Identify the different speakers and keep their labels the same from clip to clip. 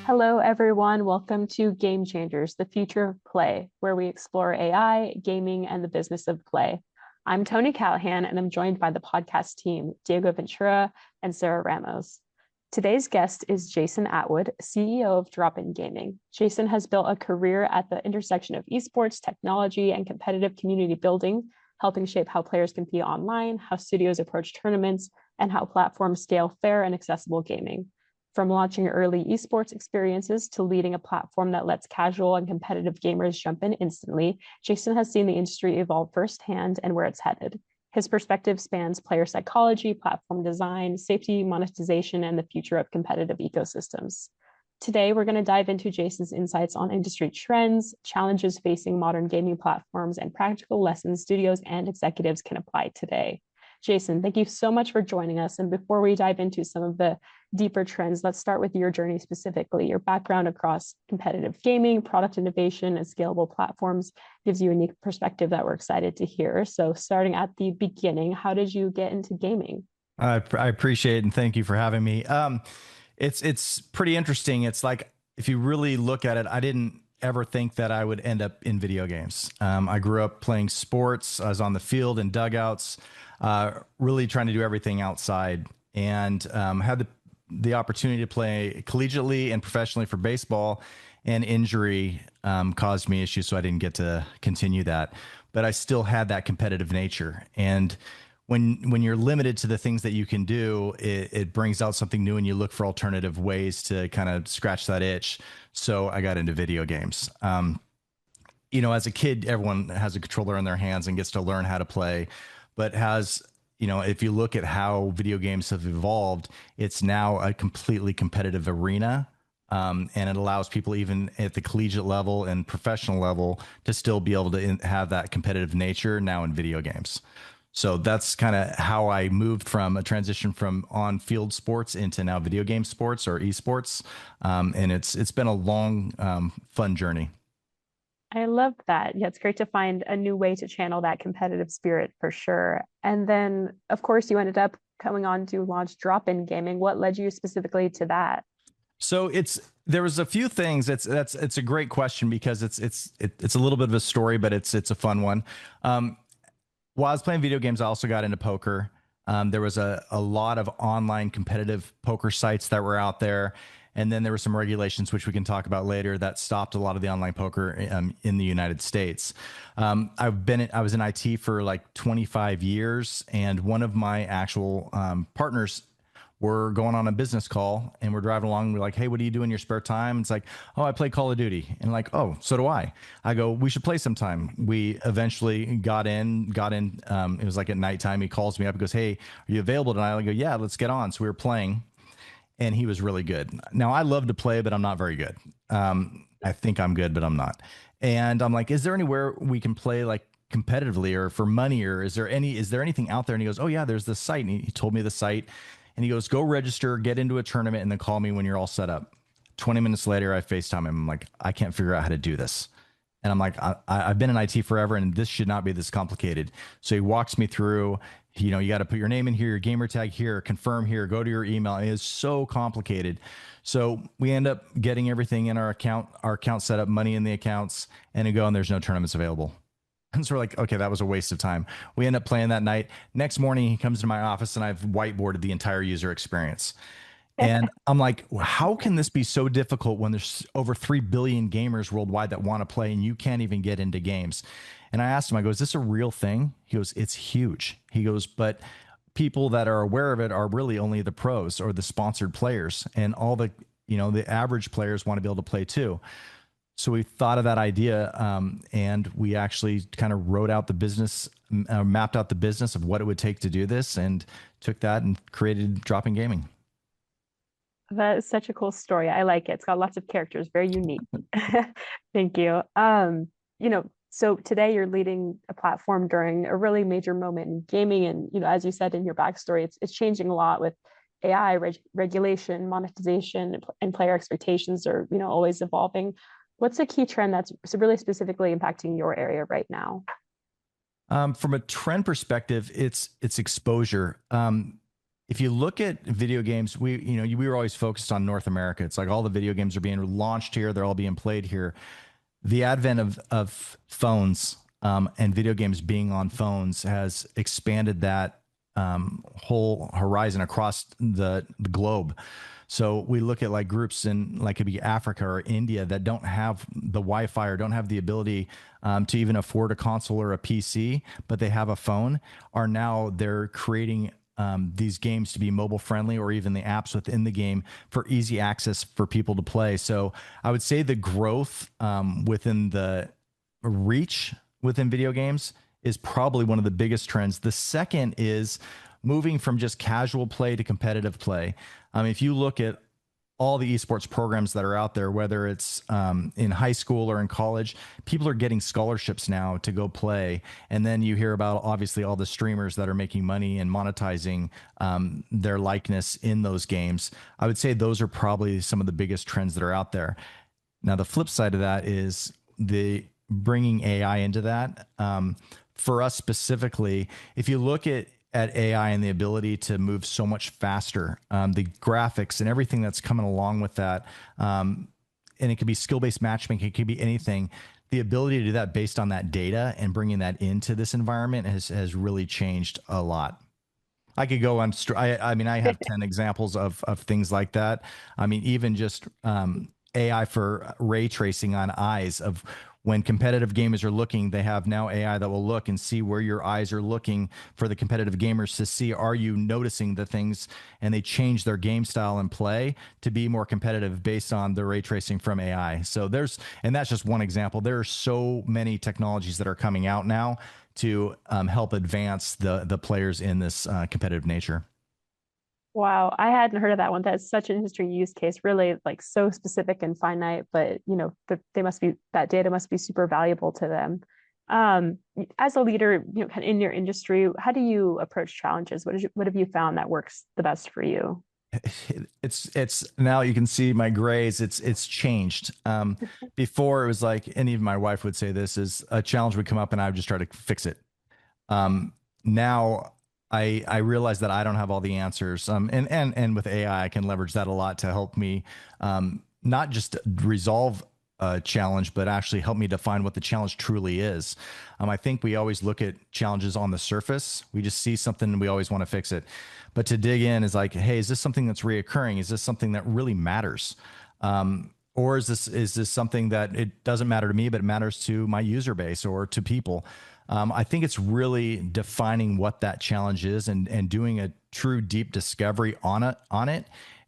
Speaker 1: Hello, everyone. Welcome to Game Changers, the future of play, where we explore AI, gaming, and the business of play. I'm Tony Callahan, and I'm joined by the podcast team, Diego Ventura and Sarah Ramos. Today's guest is Jason Atwood, CEO of Drop In Gaming. Jason has built a career at the intersection of esports, technology, and competitive community building, helping shape how players compete online, how studios approach tournaments, and how platforms scale fair and accessible gaming. From launching early esports experiences to leading a platform that lets casual and competitive gamers jump in instantly, Jason has seen the industry evolve firsthand and where it's headed. His perspective spans player psychology, platform design, safety, monetization, and the future of competitive ecosystems. Today, we're going to dive into Jason's insights on industry trends, challenges facing modern gaming platforms, and practical lessons studios and executives can apply today. Jason, thank you so much for joining us. And before we dive into some of the deeper trends, let's start with your journey specifically. Your background across competitive gaming, product innovation, and scalable platforms gives you a unique perspective that we're excited to hear. So starting at the beginning, how did you get into gaming?
Speaker 2: I appreciate it and thank you for having me. It's pretty interesting. It's like if you really look at it, I didn't ever think that I would end up in video games. I grew up playing sports. I was on the field in dugouts, really trying to do everything outside, and had the opportunity to play collegiately and professionally for baseball. And injury caused me issues, so I didn't get to continue that. But I still had that competitive nature, and when you're limited to the things that you can do, it brings out something new, and you look for alternative ways to kind of scratch that itch. So I got into video games. As a kid, everyone has a controller in their hands and gets to learn how to play, but if you look at how video games have evolved, it's now a completely competitive arena. And it allows people even at the collegiate level and professional level to still be able to have that competitive nature now in video games. So that's kind of how I moved from a transition from on-field sports into now video game sports or esports. And it's been a long, fun journey.
Speaker 1: I love that. Yeah, it's great to find a new way to channel that competitive spirit for sure. And then, of course, you ended up coming on to launch Drop In Gaming. What led you specifically to that?
Speaker 2: So there was a few things. It's a great question because it's a little bit of a story, but it's a fun one. While I was playing video games, I also got into poker. There was a lot of online competitive poker sites that were out there. And then there were some regulations, which we can talk about later, that stopped a lot of the online poker in the United States. I was in IT for like 25 years, and one of my actual partners were going on a business call, and we're driving along. And we're like, "Hey, what do you do in your spare time?" It's like, "Oh, I play Call of Duty." And like, "Oh, so do I." I go, "We should play sometime." We eventually got in. It was like at nighttime. He calls me up and goes, "Hey, are you available tonight?" I go, "Yeah, let's get on." So we were playing, and he was really good. Now I love to play, but I'm not very good. I think I'm good, but I'm not. And I'm like, "Is there anywhere we can play like competitively or for money, or is there anything out there?" And he goes, "Oh yeah, there's this site." And he told me the site, and he goes, "Go register, get into a tournament, and then call me when you're all set up." 20 minutes later, I FaceTime him. I'm like, "I can't figure out how to do this." And I'm like, I've been in IT forever, and this should not be this complicated. So he walks me through, you got to put your name in here, your gamer tag here, confirm here, go to your email. It is so complicated. So we end up getting everything in our account set up, money in the accounts, and there's no tournaments available. And so we're like, okay, that was a waste of time. We end up playing that night. Next morning, he comes to my office, and I've whiteboarded the entire user experience. And I'm like, how can this be so difficult when there's over 3 billion gamers worldwide that want to play and you can't even get into games? And I asked him, I go, "Is this a real thing?" He goes, "It's huge." He goes, "But people that are aware of it are really only the pros or the sponsored players, and all the average players want to be able to play too." So we thought of that idea, and we actually kind of wrote out the business, mapped out the business of what it would take to do this, and took that and created Drop In Gaming.
Speaker 1: That is such a cool story. I like it. It's got lots of characters, very unique. Thank you. So today you're leading a platform during a really major moment in gaming. And, as you said in your backstory, it's changing a lot with AI regulation, monetization, and player expectations are, always evolving. What's a key trend that's really specifically impacting your area right now?
Speaker 2: From a trend perspective, it's exposure. if you look at video games, we were always focused on North America. It's like all the video games are being launched here, they're all being played here. The advent of phones and video games being on phones has expanded that whole horizon across the globe. So we look at like groups in like it could be Africa or India that don't have the Wi-Fi or don't have the ability to even afford a console or a PC, but they have a phone. Are now they're creating these games to be mobile friendly, or even the apps within the game for easy access for people to play. So I would say the growth within the reach within video games is probably one of the biggest trends. The second is moving from just casual play to competitive play. If you look at all the esports programs that are out there, whether it's in high school or in college, people are getting scholarships now to go play. And then you hear about obviously all the streamers that are making money and monetizing their likeness in those games. I would say those are probably some of the biggest trends that are out there. Now, the flip side of that is the bringing AI into that. For us specifically, if you look at AI and the ability to move so much faster, the graphics and everything that's coming along with that, and it could be skill-based matchmaking, it could be anything. The ability to do that based on that data and bringing that into this environment has really changed a lot. I could go on. I mean, I have 10 examples of things like that. I mean, even just AI for ray tracing on eyes. Of when competitive gamers are looking, they have now AI that will look and see where your eyes are looking for the competitive gamers to see, are you noticing the things? And they change their game style and play to be more competitive based on the ray tracing from AI. So and that's just one example. There are so many technologies that are coming out now to help advance the players in this competitive nature.
Speaker 1: Wow, I hadn't heard of that one. That's such an interesting use case, really like so specific and finite, but that data must be super valuable to them. As a leader, kind of in your industry, how do you approach challenges? What have you found that works the best for you?
Speaker 2: It's now you can see my grays. It's changed. Before it was like, and even my wife would say this, is a challenge would come up and I would just try to fix it. Now I realize that I don't have all the answers. And with AI, I can leverage that a lot to help me not just resolve a challenge, but actually help me define what the challenge truly is. I think we always look at challenges on the surface. We just see something and we always want to fix it. But to dig in is like, hey, is this something that's reoccurring? Is this something that really matters? Or is this something that it doesn't matter to me, but it matters to my user base or to people? I think it's really defining what that challenge is and doing a true deep discovery on it,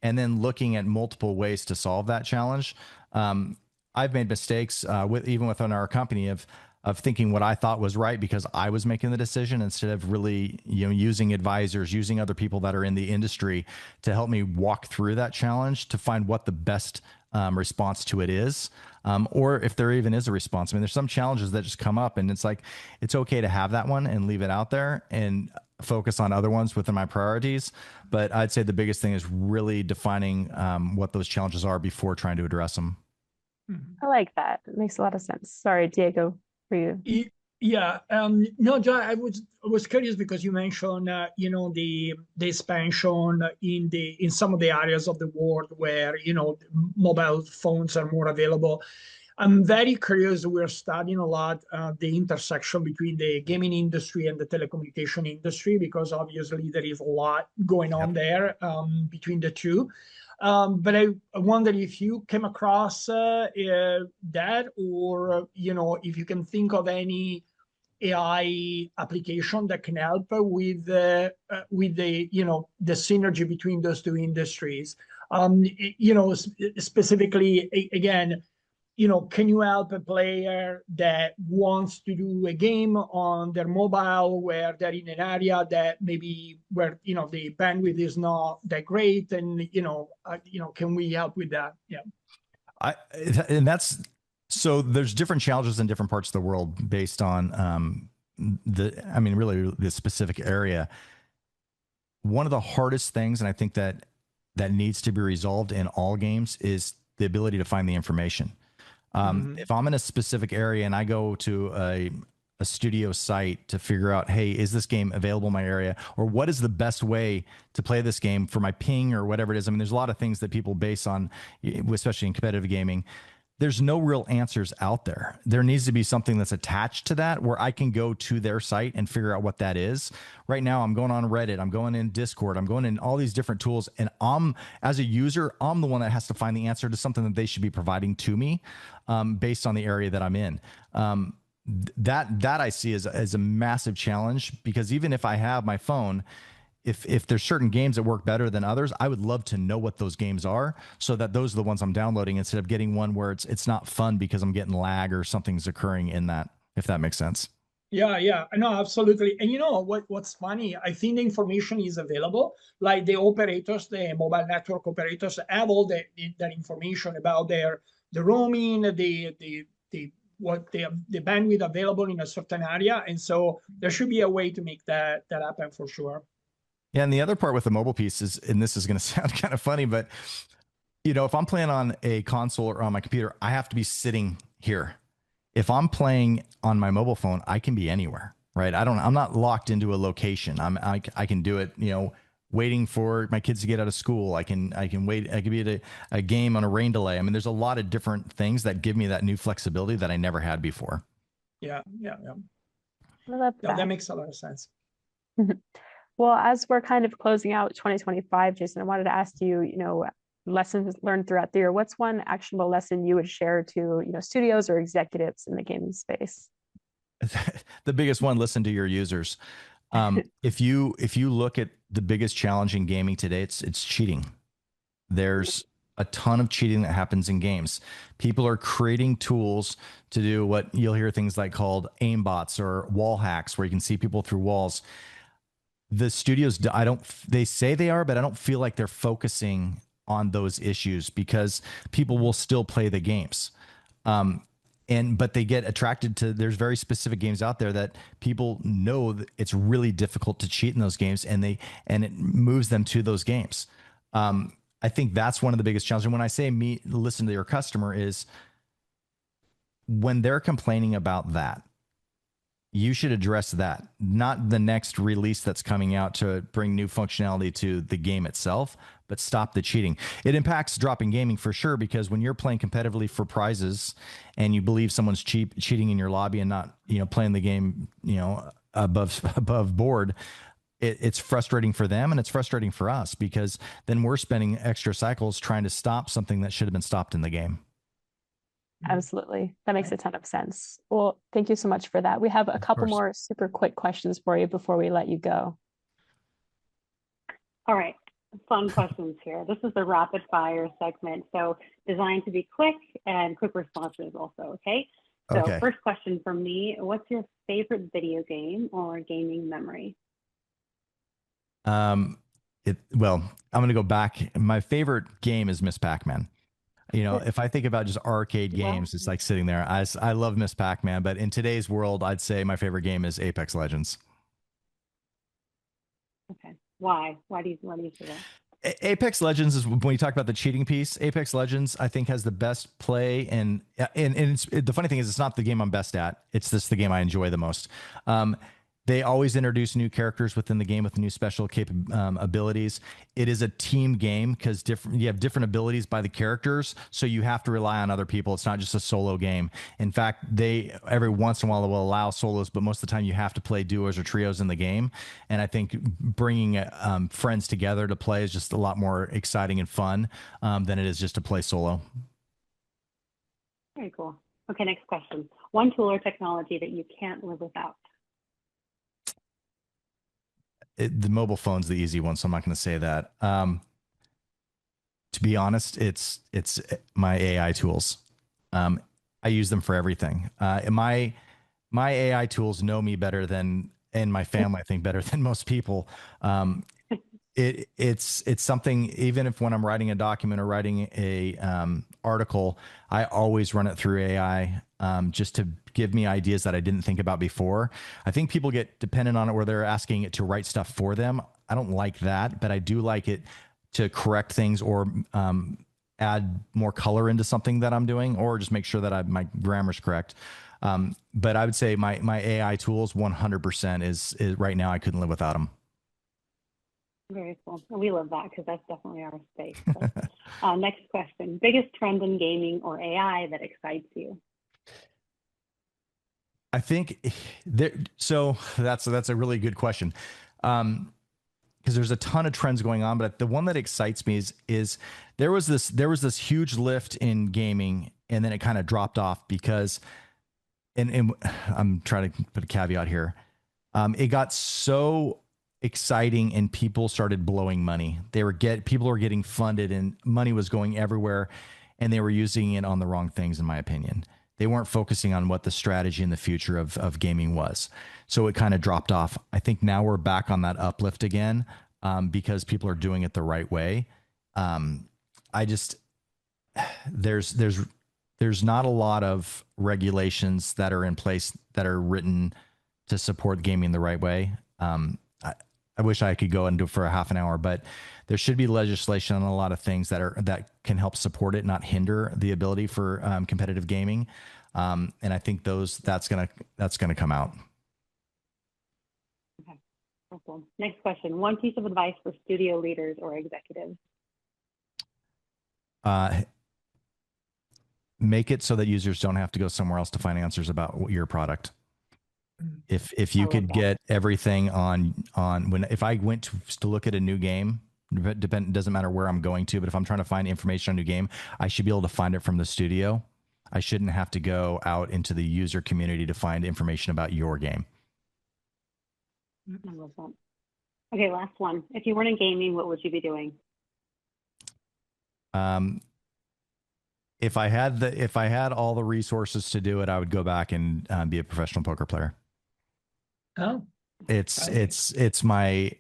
Speaker 2: and then looking at multiple ways to solve that challenge. I've made mistakes even within our company of thinking what I thought was right because I was making the decision instead of really using advisors, using other people that are in the industry to help me walk through that challenge to find what the best response to it is, or if there even is a response. I mean, there's some challenges that just come up and it's like, it's okay to have that one and leave it out there and focus on other ones within my priorities. But I'd say the biggest thing is really defining what those challenges are before trying to address them.
Speaker 1: I like that. It makes a lot of sense. Sorry, Diego, for you.
Speaker 3: Yeah, no, John, I was curious because you mentioned, the expansion in some of the areas of the world where mobile phones are more available. I'm very curious. We're studying a lot the intersection between the gaming industry and the telecommunication industry because obviously there is a lot going on there between the two. But I wonder if you came across that, or if you can think of any AI application that can help with the the synergy between those two industries. Specifically, again, can you help a player that wants to do a game on their mobile where they're in an area that maybe where the bandwidth is not that great, and can we help with that? Yeah.
Speaker 2: And that's so there's different challenges in different parts of the world based on really the specific area. One of the hardest things, and I think that needs to be resolved in all games, is the ability to find the information. If I'm in a specific area and I go to a a studio site to figure out, hey, is this game available in my area? Or what is the best way to play this game for my ping or whatever it is? I mean, there's a lot of things that people base on, especially in competitive gaming. There's no real answers out there. There needs to be something that's attached to that where I can go to their site and figure out what that is. Right now, I'm going on Reddit, I'm going in Discord, I'm going in all these different tools. And as a user, I'm the one that has to find the answer to something that they should be providing to me based on the area that I'm in. That I see as a massive challenge, because even if I have my phone, if there's certain games that work better than others, I would love to know what those games are so that those are the ones I'm downloading instead of getting one where it's not fun because I'm getting lag or something's occurring in that, if that makes sense.
Speaker 3: Yeah, no, absolutely. And what's funny, I think the information is available. Like the operators, the mobile network operators have all that information about the roaming, the bandwidth available in a certain area. And so there should be a way to make that happen for sure.
Speaker 2: Yeah, and the other part with the mobile piece is, and this is going to sound kind of funny, but if I'm playing on a console or on my computer, I have to be sitting here. If I'm playing on my mobile phone, I can be anywhere, right? I'm not locked into a location. I can do it, waiting for my kids to get out of school. I can wait. I could be at a game on a rain delay. I mean, there's a lot of different things that give me that new flexibility that I never had before.
Speaker 3: Yeah.
Speaker 1: I love that.
Speaker 3: That makes a lot of sense.
Speaker 1: Well, as we're kind of closing out 2025, Jason, I wanted to ask you, lessons learned throughout the year. What's one actionable lesson you would share to, studios or executives in the gaming space?
Speaker 2: The biggest one: listen to your users. If you look at the biggest challenge in gaming today, it's cheating. There's a ton of cheating that happens in games. People are creating tools to do what you'll hear things like called aimbots or wall hacks, where you can see people through walls. The studios, they say they are, but I don't feel like they're focusing on those issues because people will still play the games. But they get attracted to, there's very specific games out there that people know that it's really difficult to cheat in those games, and it moves them to those games. I think that's one of the biggest challenges. And when I say listen to your customer, is when they're complaining about that, you should address that, not the next release that's coming out to bring new functionality to the game itself, but stop the cheating. It impacts dropping gaming for sure, because when you're playing competitively for prizes and you believe someone's cheating in your lobby and not, playing the game, above board, it's frustrating for them and it's frustrating for us, because then we're spending extra cycles trying to stop something that should have been stopped in the game.
Speaker 1: Absolutely. That makes a ton of sense. Well, thank you so much for that. We have a couple more super quick questions for you before we let you go.
Speaker 4: All right. Fun questions here. This is the rapid fire segment. So designed to be quick and quick responses also. Okay. So First question from me, what's your favorite video game or gaming memory?
Speaker 2: I'm going to go back. My favorite game is Miss Pac-Man. If I think about just arcade games, it's like sitting there. I love Miss Pac-Man, but in today's world, I'd say my favorite game is Apex Legends.
Speaker 4: Okay. Why? Why do you say that?
Speaker 2: Apex Legends is, when you talk about the cheating piece, Apex Legends, I think, has the best play. And the funny thing is, it's not the game I'm best at. It's just the game I enjoy the most. They always introduce new characters within the game with new special abilities. It is a team game because you have different abilities by the characters, so you have to rely on other people. It's not just a solo game. In fact, they every once in a while will allow solos, but most of the time you have to play duos or trios in the game. And I think bringing friends together to play is just a lot more exciting and fun than it is just to play solo.
Speaker 4: Very cool. Okay, next question. One tool or technology that you can't live without.
Speaker 2: The mobile phone's the easy one, so I'm not going to say that. To be honest, it's my AI tools. I use them for everything. My AI tools know me better than, and my family, I think, better than most people. It's something, even if when I'm writing a document or writing a article, I always run it through AI just to give me ideas that I didn't think about before. I think people get dependent on it where they're asking it to write stuff for them. I don't like that, but I do like it to correct things or add more color into something that I'm doing, or just make sure that my grammar's correct. But I would say my AI tools 100% is right now. I couldn't live without them.
Speaker 4: Very cool. We love that because that's definitely our space. So, next question: biggest trend in gaming or AI that excites you?
Speaker 2: I think so that's a really good question. Because there's a ton of trends going on, but the one that excites me is there was this huge lift in gaming, and then it kind of dropped off because, and I'm trying to put a caveat here, it got so exciting and people started blowing money. People were getting funded and money was going everywhere, and they were using it on the wrong things, in my opinion. They weren't focusing on what the strategy in the future of gaming was. So it kind of dropped off. I think now we're back on that uplift again, because people are doing it the right way. There's not a lot of regulations that are in place that are written to support gaming the right way. I wish I could go and do it for a half an hour, but there should be legislation on a lot of things that can help support it, not hinder the ability for competitive gaming. And I think that's gonna come out.
Speaker 4: Okay, cool. Next question: one piece of advice for studio leaders or executives.
Speaker 2: Make it so that users don't have to go somewhere else to find answers about your product. If you could get everything if I went to look at a new game, doesn't matter where I'm going to, but if I'm trying to find information on a new game, I should be able to find it from the studio. I shouldn't have to go out into the user community to find information about your game.
Speaker 4: I love that. Okay, last one. If you weren't in gaming, what would you be doing?
Speaker 2: If I had all the resources to do it, I would go back and be a professional poker player.
Speaker 3: Oh,
Speaker 2: it's my,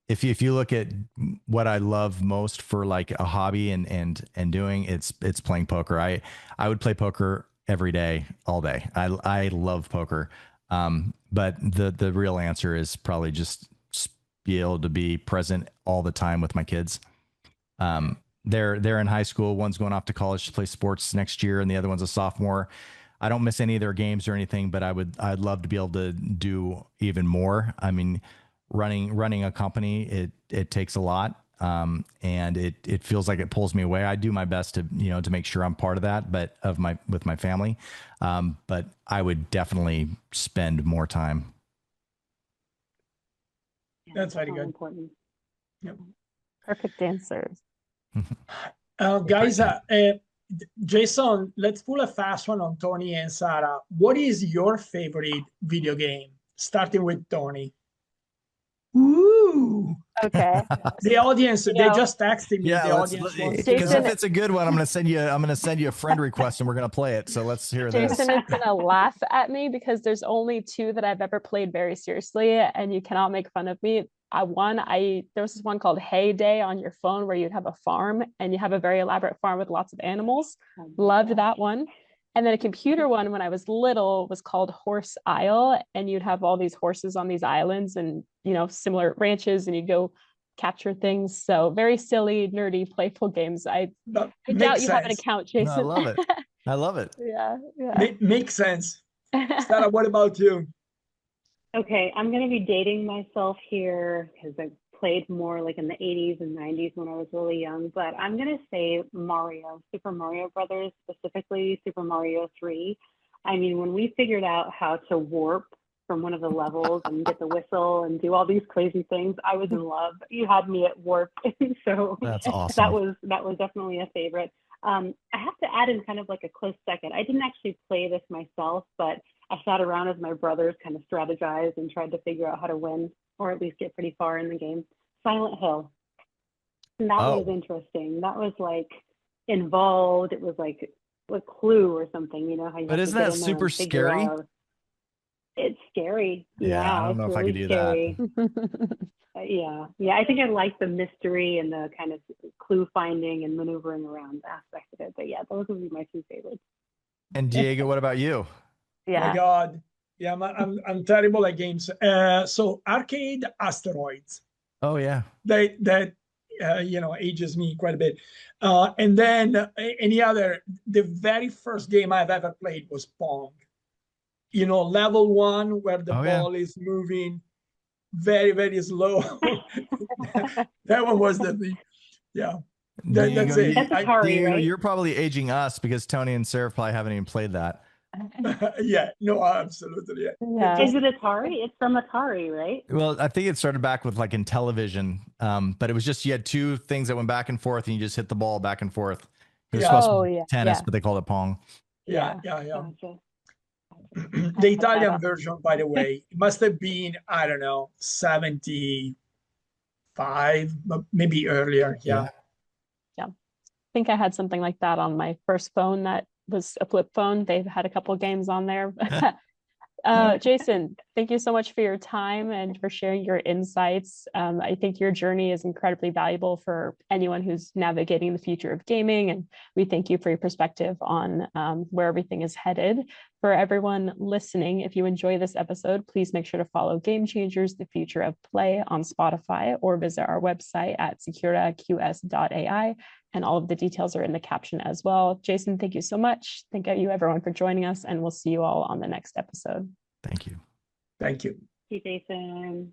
Speaker 2: if you look at what I love most for like a hobby and doing, it's playing poker. I would play poker every day, all day. I love poker. But the real answer is probably just be able to be present all the time with my kids. They're in high school. One's going off to college to play sports next year, and the other one's a sophomore. I don't miss any of their games or anything, but I'd love to be able to do even more. I mean, running a company, it takes a lot. And it feels like it pulls me away. I do my best to make sure I'm part of that, but with my family. But I would definitely spend more time.
Speaker 3: Yeah, that's very good.
Speaker 4: Important.
Speaker 3: Yep.
Speaker 1: Perfect answers.
Speaker 3: Guys, Jason, let's pull a fast one on Tony and Sarah. What is your favorite video game? Starting with Tony. Ooh.
Speaker 1: Okay.
Speaker 3: The audience, they just texted me.
Speaker 2: Yeah,
Speaker 3: the audience wants
Speaker 2: because if it's a good one, I'm gonna send you a friend request and we're gonna play it. So let's hear this.
Speaker 1: Jason is gonna laugh at me because there's only two that I've ever played very seriously, and you cannot make fun of me. There was this one called Hay Day on your phone where you'd have a farm and you have a very elaborate farm with lots of animals. Loved that one. And then a computer one when I was little was called Horse Isle, and you'd have all these horses on these islands and similar ranches, and you'd go capture things. So very silly, nerdy, playful games. I doubt you have an account, Jason.
Speaker 2: No, I love it. I love it.
Speaker 1: Yeah.
Speaker 3: Makes sense. Sarah, what about you?
Speaker 4: Okay, I'm going to be dating myself here because I played more like in the 80s and 90s when I was really young, but I'm going to say Mario, Super Mario Brothers, specifically Super Mario 3. I mean, when we figured out how to warp from one of the levels and get the whistle and do all these crazy things, I was in love. You had me at warp. So
Speaker 2: that's awesome.
Speaker 4: That was definitely a favorite. I have to add in kind of like a close second. I didn't actually play this myself, but I sat around as my brothers kind of strategized and tried to figure out how to win, or at least get pretty far in the game. Silent Hill. And that was interesting. That was like involved. It was like a Clue or something, how you.
Speaker 2: But isn't that super scary?
Speaker 4: It's scary.
Speaker 2: Yeah, I don't know if I could do
Speaker 4: that. Yeah. I think I like the mystery and the kind of clue finding and maneuvering around aspect of it. But yeah, those would be my two favorites.
Speaker 2: And Diego, what about you?
Speaker 3: Yeah. Oh my God. Yeah, I'm terrible at games. So Arcade Asteroids.
Speaker 2: Oh yeah.
Speaker 3: That ages me quite a bit. And then the very first game I've ever played was Pong. level 1 where the
Speaker 2: Oh, yeah.
Speaker 3: ball is moving very, very slow. That one was the thing. Yeah. That's it.
Speaker 4: That's Atari,
Speaker 2: Diego,
Speaker 4: right?
Speaker 2: you're probably aging us because Tony and Sarah probably haven't even played that.
Speaker 3: Yeah, no, absolutely.
Speaker 1: Yeah.
Speaker 4: Is it Atari? It's from Atari, right?
Speaker 2: Well, I think it started back with like Intellivision, but it was just you had two things that went back and forth, and you just hit the ball back and forth. It was supposed to be tennis, but they called it pong.
Speaker 3: Yeah.
Speaker 4: Gotcha.
Speaker 3: The Italian version, by the way, it must have been, I don't know, 75, maybe earlier. Yeah.
Speaker 1: I think I had something like that on my first phone that was a flip phone. They've had a couple of games on there. Jason, thank you so much for your time and for sharing your insights. I think your journey is incredibly valuable for anyone who's navigating the future of gaming, and we thank you for your perspective on where everything is headed. For everyone listening, if you enjoy this episode, please make sure to follow Game Changers, the Future of Play on Spotify, or visit our website at securaqs.ai. And all of the details are in the caption as well. Jason, thank you so much. Thank you everyone for joining us, and we'll see you all on the next episode.
Speaker 2: Thank you.
Speaker 3: Thank you.
Speaker 4: Thank you, Jason.